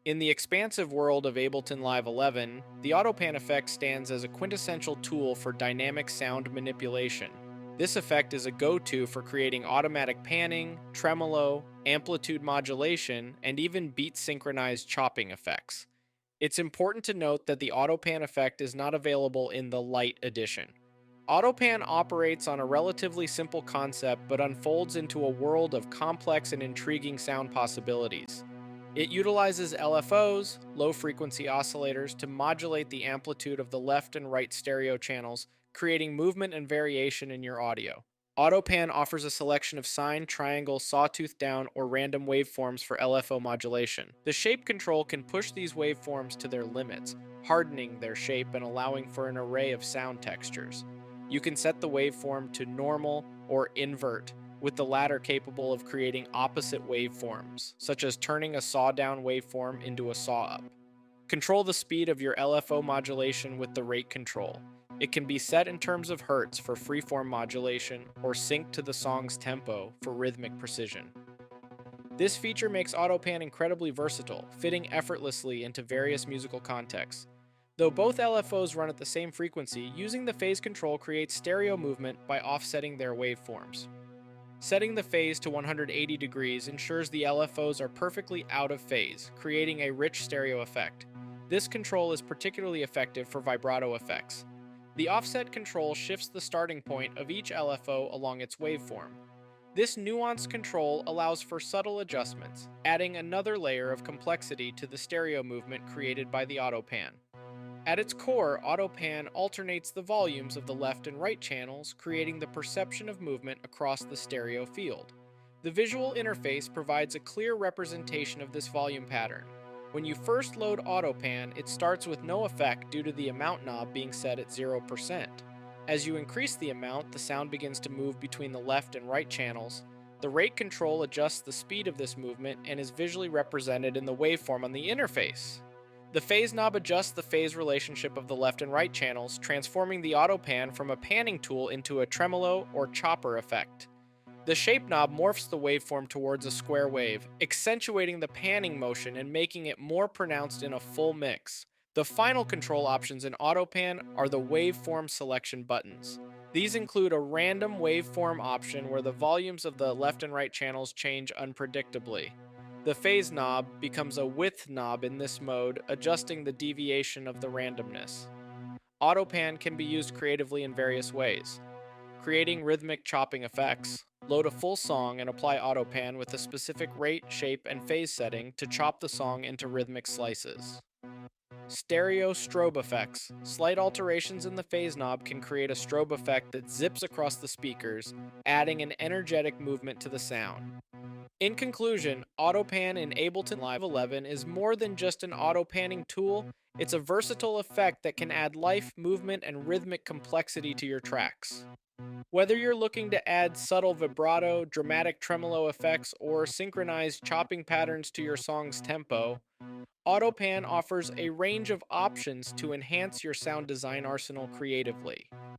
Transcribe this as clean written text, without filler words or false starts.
In the expansive world of Ableton Live 11, the AutoPan effect stands as a quintessential tool for dynamic sound manipulation. This effect is a go-to for creating automatic panning, tremolo, amplitude modulation, and even beat-synchronized chopping effects. It's important to note that the AutoPan effect is not available in the Lite Edition. AutoPan operates on a relatively simple concept but unfolds into a world of complex and intriguing sound possibilities. It utilizes LFOs, low frequency oscillators, to modulate the amplitude of the left and right stereo channels, creating movement and variation in your audio. AutoPan offers a selection of sine, triangle, sawtooth down, or random waveforms for LFO modulation. The shape control can push these waveforms to their limits, hardening their shape and allowing for an array of sound textures. You can set the waveform to normal or invert, with the latter capable of creating opposite waveforms, such as turning a saw-down waveform into a saw-up. Control the speed of your LFO modulation with the rate control. It can be set in terms of hertz for freeform modulation or synced to the song's tempo for rhythmic precision. This feature makes AutoPan incredibly versatile, fitting effortlessly into various musical contexts. Though both LFOs run at the same frequency, using the phase control creates stereo movement by offsetting their waveforms. Setting the phase to 180 degrees ensures the LFOs are perfectly out of phase, creating a rich stereo effect. This control is particularly effective for vibrato effects. The offset control shifts the starting point of each LFO along its waveform. This nuanced control allows for subtle adjustments, adding another layer of complexity to the stereo movement created by the AutoPan. At its core, AutoPan alternates the volumes of the left and right channels, creating the perception of movement across the stereo field. The visual interface provides a clear representation of this volume pattern. When you first load AutoPan, it starts with no effect due to the amount knob being set at 0%. As you increase the amount, the sound begins to move between the left and right channels. The rate control adjusts the speed of this movement and is visually represented in the waveform on the interface. The phase knob adjusts the phase relationship of the left and right channels, transforming the AutoPan from a panning tool into a tremolo or chopper effect. The shape knob morphs the waveform towards a square wave, accentuating the panning motion and making it more pronounced in a full mix. The final control options in AutoPan are the waveform selection buttons. These include a random waveform option where the volumes of the left and right channels change unpredictably. The phase knob becomes a width knob in this mode, adjusting the deviation of the randomness. AutoPan can be used creatively in various ways. Creating rhythmic chopping effects. Load a full song and apply AutoPan with a specific rate, shape, and phase setting to chop the song into rhythmic slices. Stereo strobe effects. Slight alterations in the phase knob can create a strobe effect that zips across the speakers, adding an energetic movement to the sound. In conclusion, AutoPan in Ableton Live 11 is more than just an auto-panning tool, it's a versatile effect that can add life, movement, and rhythmic complexity to your tracks. Whether you're looking to add subtle vibrato, dramatic tremolo effects, or synchronize chopping patterns to your song's tempo, AutoPan offers a range of options to enhance your sound design arsenal creatively.